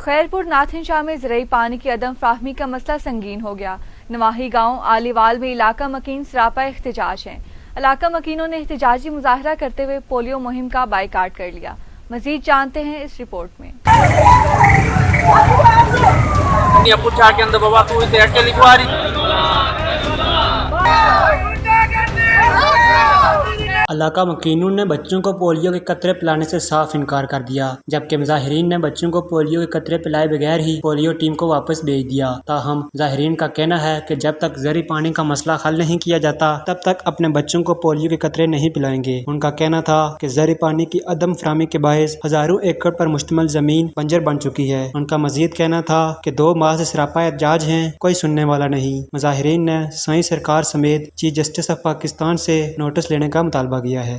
खैरपुर नाथिन शाह में ज़रूरी पानी की अदम फ्राहमी का मसला संगीन हो गया। नवाही गांव आलीवाल में इलाका मकीन सरापा एहतजाज हैं। इलाका मकीनों ने एहतजाजी मुजाहरा करते हुए पोलियो मुहिम का बाइकाट कर लिया। मजीद जानते हैं इस रिपोर्ट में। इलाका मकीनों ने बच्चों को पोलियो के कतरे पिलाने से साफ इनकार कर दिया, जबकि मुजाहिरीन ने बच्चों को पोलियो के कतरे पिलाए बगैर ही पोलियो टीम को वापस भेज दिया। ताहम मुजाहिरीन का कहना है कि जब तक ज़रूरी पानी का मसला हल नहीं किया जाता तब तक अपने बच्चों को पोलियो के कतरे नहीं पिलाएंगे। उनका कहना था कि ज़रूरी पानी की अदम फराहमी के बायस हजारों एकड़ पर मुश्तमिल जमीन बंजर बन चुकी है। उनका मजीद कहना था कि 2 माह से सरापा एहतजाज है, कोई सुनने वाला नहीं। मुजाहिरीन ने साई सरकार समेत चीफ जस्टिस ऑफ पाकिस्तान से नोटिस लेने का मुतालबा किया है।